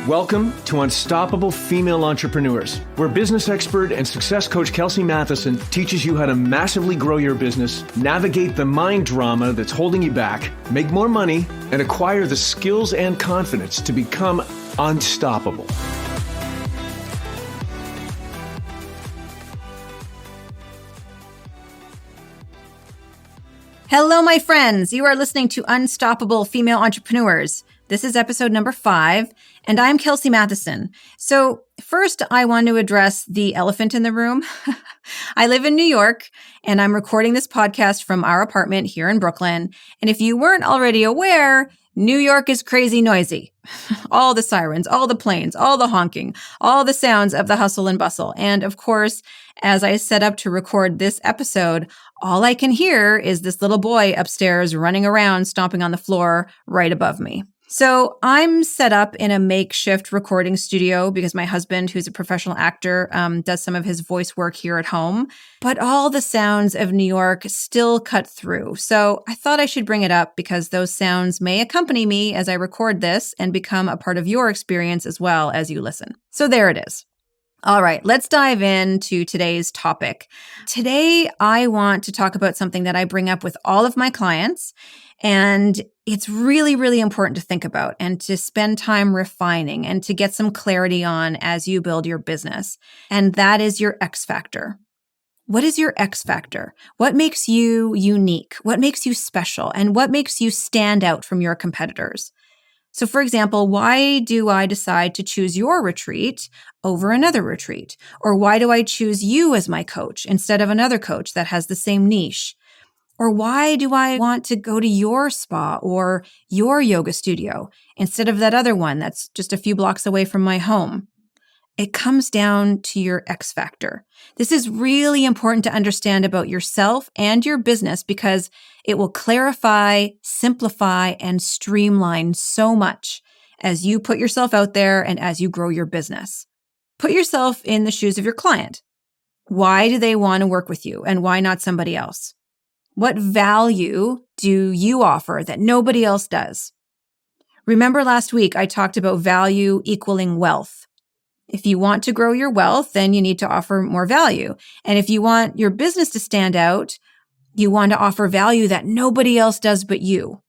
Welcome to Unstoppable Female Entrepreneurs, where business expert and success coach Kelsey Matheson teaches you how to massively grow your business, navigate the mind drama that's holding you back, make more money, and acquire the skills and confidence to become unstoppable. Hello, my friends. You are listening to Unstoppable Female Entrepreneurs. This is episode number 5, and I'm Kelsey Matheson. So first, I want to address the elephant in the room. I live in New York, and I'm recording this podcast from our apartment here in Brooklyn. And if you weren't already aware, New York is crazy noisy. All the sirens, all the planes, all the honking, all the sounds of the hustle and bustle. And of course, as I set up to record this episode, all I can hear is this little boy upstairs running around, stomping on the floor right above me. So I'm set up in a makeshift recording studio because my husband, who's a professional actor, does some of his voice work here at home. But all the sounds of New York still cut through. So I thought I should bring it up because those sounds may accompany me as I record this and become a part of your experience as well as you listen. So there it is. All right, let's dive into today's topic. Today, I want to talk about something that I bring up with all of my clients, and it's really, really important to think about and to spend time refining and to get some clarity on as you build your business. And that is your X factor. What is your X factor? What makes you unique? What makes you special? And what makes you stand out from your competitors? So for example, why do I decide to choose your retreat over another retreat? Or why do I choose you as my coach instead of another coach that has the same niche? Or why do I want to go to your spa or your yoga studio instead of that other one that's just a few blocks away from my home? It comes down to your X factor. This is really important to understand about yourself and your business because it will clarify, simplify, and streamline so much as you put yourself out there and as you grow your business. Put yourself in the shoes of your client. Why do they want to work with you and why not somebody else? What value do you offer that nobody else does? Remember last week I talked about value equaling wealth. If you want to grow your wealth, then you need to offer more value. And if you want your business to stand out, you want to offer value that nobody else does but you.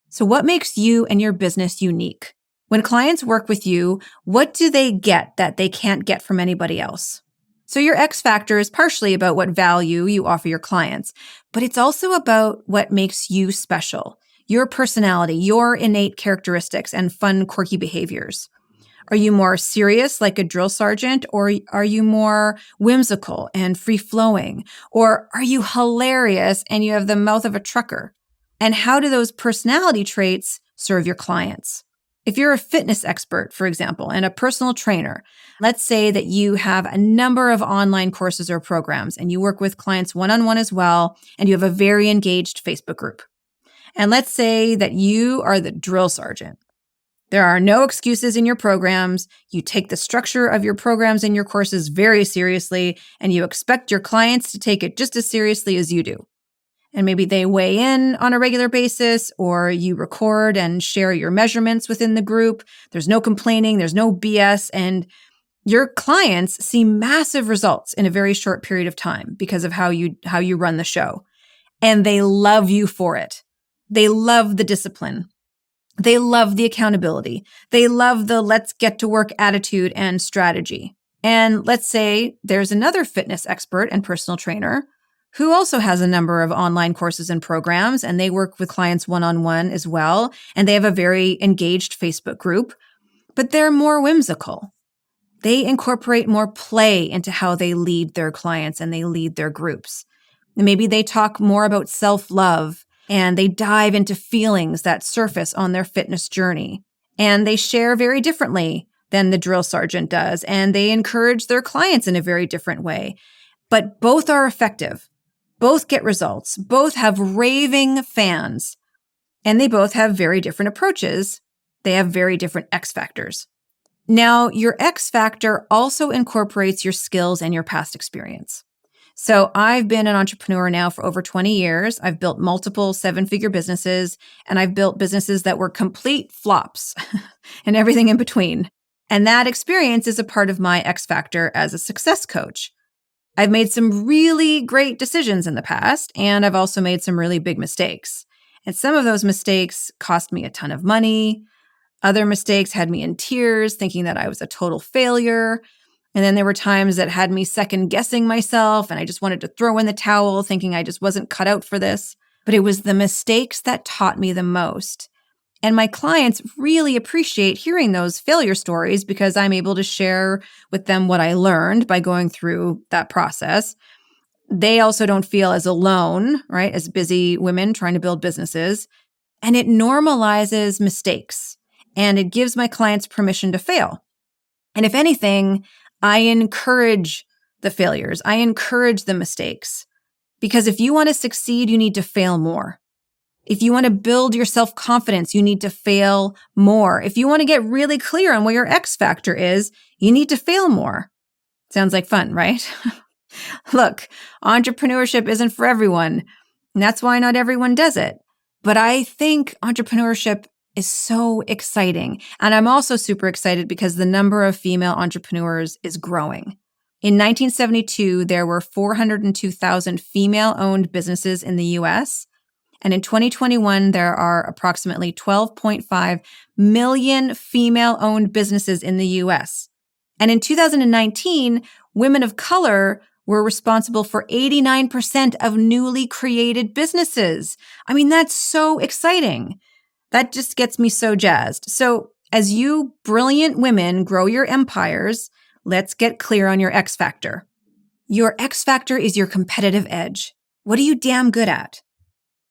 So what makes you and your business unique? When clients work with you, what do they get that they can't get from anybody else? So your X factor is partially about what value you offer your clients, but it's also about what makes you special, your personality, your innate characteristics, and fun, quirky behaviors. Are you more serious like a drill sergeant, or are you more whimsical and free-flowing? Or are you hilarious and you have the mouth of a trucker? And how do those personality traits serve your clients? If you're a fitness expert, for example, and a personal trainer, let's say that you have a number of online courses or programs and you work with clients one-on-one as well, and you have a very engaged Facebook group. And let's say that you are the drill sergeant. There are no excuses in your programs. You take the structure of your programs and your courses very seriously, and you expect your clients to take it just as seriously as you do. And maybe they weigh in on a regular basis, or you record and share your measurements within the group. There's no complaining, there's no BS, and your clients see massive results in a very short period of time because of how you run the show. And they love you for it. They love the discipline. They love the accountability. They love the let's get to work attitude and strategy. And let's say there's another fitness expert and personal trainer who also has a number of online courses and programs, and they work with clients one-on-one as well. And they have a very engaged Facebook group, but they're more whimsical. They incorporate more play into how they lead their clients and they lead their groups. And maybe they talk more about self-love, and they dive into feelings that surface on their fitness journey. And they share very differently than the drill sergeant does. And they encourage their clients in a very different way. But both are effective. Both get results. Both have raving fans. And they both have very different approaches. They have very different X factors. Now, your X factor also incorporates your skills and your past experience. So I've been an entrepreneur now for over 20 years. I've built multiple seven-figure businesses, and I've built businesses that were complete flops and everything in between. And that experience is a part of my X factor as a success coach. I've made some really great decisions in the past, and I've also made some really big mistakes. And some of those mistakes cost me a ton of money. Other mistakes had me in tears, thinking that I was a total failure. And then there were times that had me second guessing myself, and I just wanted to throw in the towel, thinking I just wasn't cut out for this. But it was the mistakes that taught me the most. And my clients really appreciate hearing those failure stories because I'm able to share with them what I learned by going through that process. They also don't feel as alone, right, as busy women trying to build businesses. And it normalizes mistakes, and it gives my clients permission to fail. And if anything, I encourage the failures. I encourage the mistakes. Because if you want to succeed, you need to fail more. If you want to build your self-confidence, you need to fail more. If you want to get really clear on what your X factor is, you need to fail more. Sounds like fun, right? Look, entrepreneurship isn't for everyone, and that's why not everyone does it. But I think entrepreneurship is so exciting. And I'm also super excited because the number of female entrepreneurs is growing. In 1972, there were 402,000 female-owned businesses in the US. And in 2021, there are approximately 12.5 million female-owned businesses in the US. And in 2019, women of color were responsible for 89% of newly created businesses. I mean, that's so exciting. That just gets me so jazzed. So as you brilliant women grow your empires, let's get clear on your X factor. Your X factor is your competitive edge. What are you damn good at?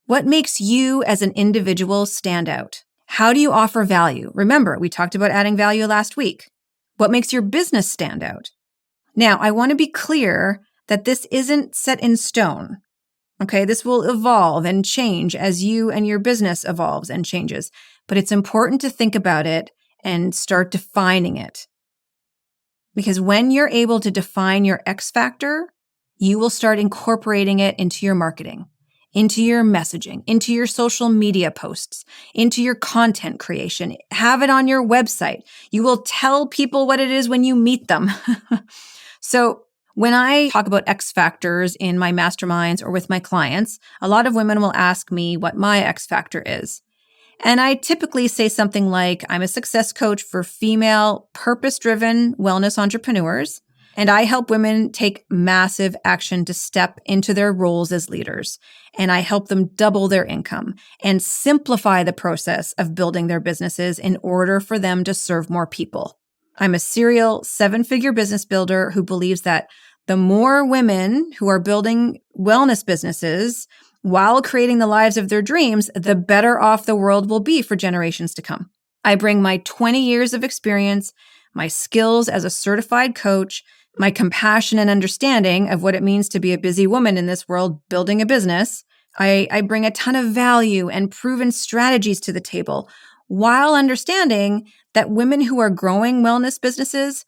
What makes you as an individual stand out? How do you offer value? Remember, we talked about adding value last week. What makes your business stand out? Now, I want to be clear that this isn't set in stone. Okay, this will evolve and change as you and your business evolves and changes. But it's important to think about it and start defining it. Because when you're able to define your X factor, you will start incorporating it into your marketing, into your messaging, into your social media posts, into your content creation. Have it on your website. You will tell people what it is when you meet them. So when I talk about X factors in my masterminds or with my clients, a lot of women will ask me what my X factor is. And I typically say something like, I'm a success coach for female purpose-driven wellness entrepreneurs. And I help women take massive action to step into their roles as leaders. And I help them double their income and simplify the process of building their businesses in order for them to serve more people. I'm a serial seven-figure business builder who believes that the more women who are building wellness businesses while creating the lives of their dreams, the better off the world will be for generations to come. I bring my 20 years of experience, my skills as a certified coach, my compassion and understanding of what it means to be a busy woman in this world building a business. I bring a ton of value and proven strategies to the table while understanding that women who are growing wellness businesses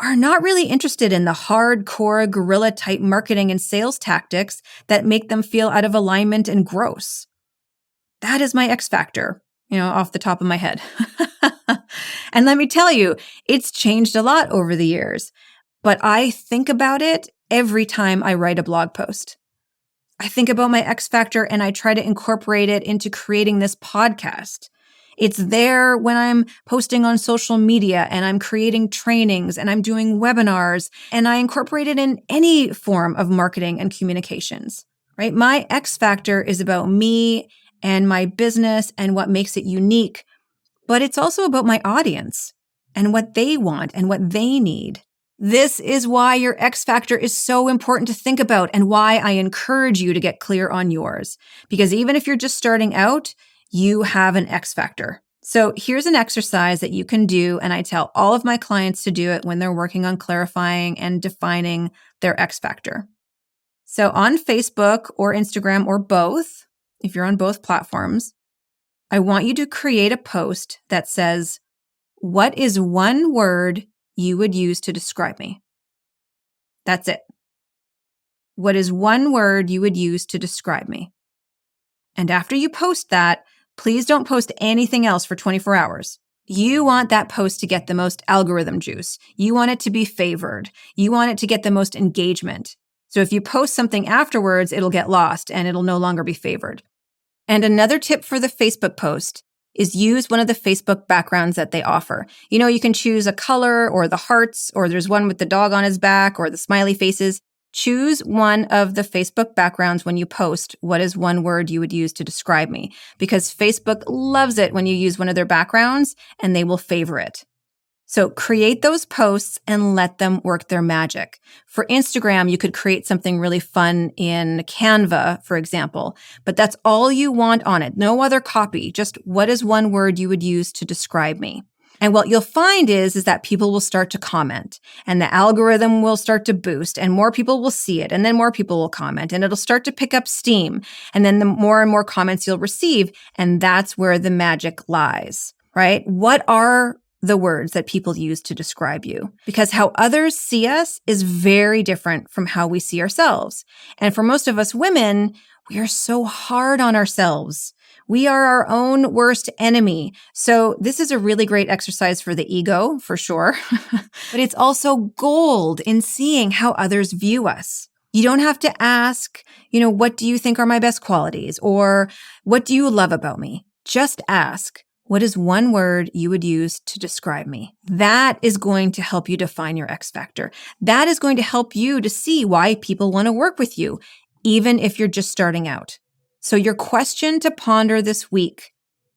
are not really interested in the hardcore guerrilla type marketing and sales tactics that make them feel out of alignment and gross. That is my X factor, off the top of my head. And let me tell you, it's changed a lot over the years. But I think about it every time I write a blog post. I think about my X factor and I try to incorporate it into creating this podcast. It's there when I'm posting on social media and I'm creating trainings and I'm doing webinars, and I incorporate it in any form of marketing and communications, right? My X factor is about me and my business and what makes it unique, but it's also about my audience and what they want and what they need. This is why your X factor is so important to think about and why I encourage you to get clear on yours. Because even if you're just starting out, you have an X factor. So here's an exercise that you can do, and I tell all of my clients to do it when they're working on clarifying and defining their X factor. So on Facebook or Instagram or both, if you're on both platforms, I want you to create a post that says, what is one word you would use to describe me? That's it. what is one word you would use to describe me? And after you post that, please don't post anything else for 24 hours. You want that post to get the most algorithm juice. You want it to be favored. You want it to get the most engagement. So if you post something afterwards, it'll get lost and it'll no longer be favored. And another tip for the Facebook post is use one of the Facebook backgrounds that they offer. You can choose a color or the hearts, or there's one with the dog on his back or the smiley faces. Choose one of the Facebook backgrounds when you post what is one word you would use to describe me, because Facebook loves it when you use one of their backgrounds and they will favor it. So create those posts and let them work their magic. For Instagram, you could create something really fun in Canva, for example, but that's all you want on it. No other copy, just what is one word you would use to describe me. And what you'll find is that people will start to comment and the algorithm will start to boost and more people will see it and then more people will comment and it'll start to pick up steam. And then the more and more comments you'll receive, and that's where the magic lies, right? What are the words that people use to describe you? Because how others see us is very different from how we see ourselves. And for most of us women, we are so hard on ourselves. We are our own worst enemy. So this is a really great exercise for the ego, for sure. But it's also gold in seeing how others view us. You don't have to ask, what do you think are my best qualities? Or what do you love about me? Just ask, what is one word you would use to describe me? That is going to help you define your X factor. That is going to help you to see why people want to work with you, even if you're just starting out. So your question to ponder this week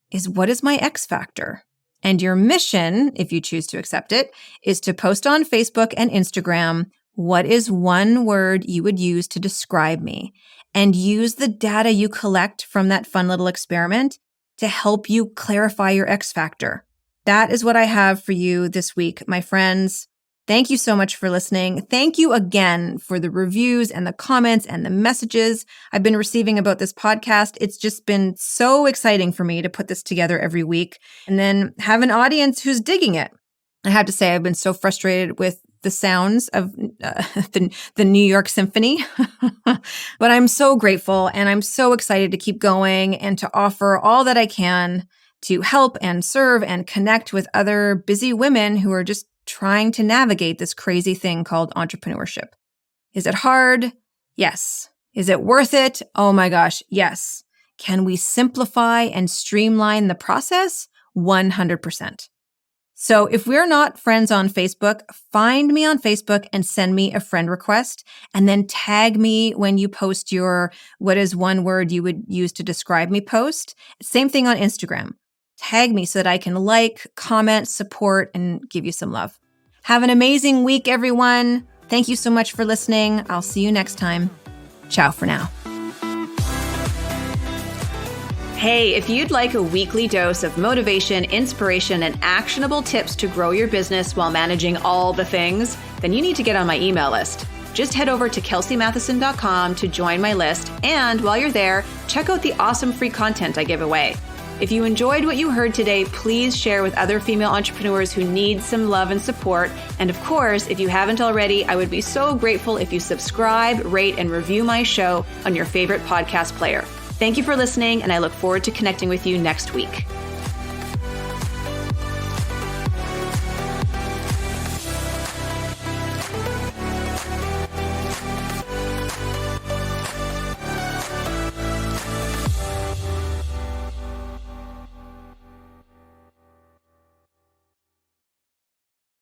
is, what is my X factor? And your mission, if you choose to accept it, is to post on Facebook and Instagram, what is one word you would use to describe me? And use the data you collect from that fun little experiment to help you clarify your X factor. That is what I have for you this week, my friends. Thank you so much for listening. Thank you again for the reviews and the comments and the messages I've been receiving about this podcast. It's just been so exciting for me to put this together every week and then have an audience who's digging it. I have to say, I've been so frustrated with the sounds of the New York Symphony, but I'm so grateful and I'm so excited to keep going and to offer all that I can to help and serve and connect with other busy women who are just trying to navigate this crazy thing called entrepreneurship. Is it hard? Yes. Is it worth it? Oh my gosh, yes. Can we simplify and streamline the process? 100%. So if we're not friends on Facebook, find me on Facebook and send me a friend request, and then tag me when you post your what is one word you would use to describe me post. Same thing on Instagram. Tag me so that I can like, comment, support, and give you some love. Have an amazing week, everyone. Thank you so much for listening. I'll see you next time. Ciao for now. Hey, if you'd like a weekly dose of motivation, inspiration, and actionable tips to grow your business while managing all the things, then you need to get on my email list. Just head over to kelseymatheson.com to join my list. And while you're there, check out the awesome free content I give away. If you enjoyed what you heard today, please share with other female entrepreneurs who need some love and support. And of course, if you haven't already, I would be so grateful if you subscribe, rate, and review my show on your favorite podcast player. Thank you for listening, and I look forward to connecting with you next week.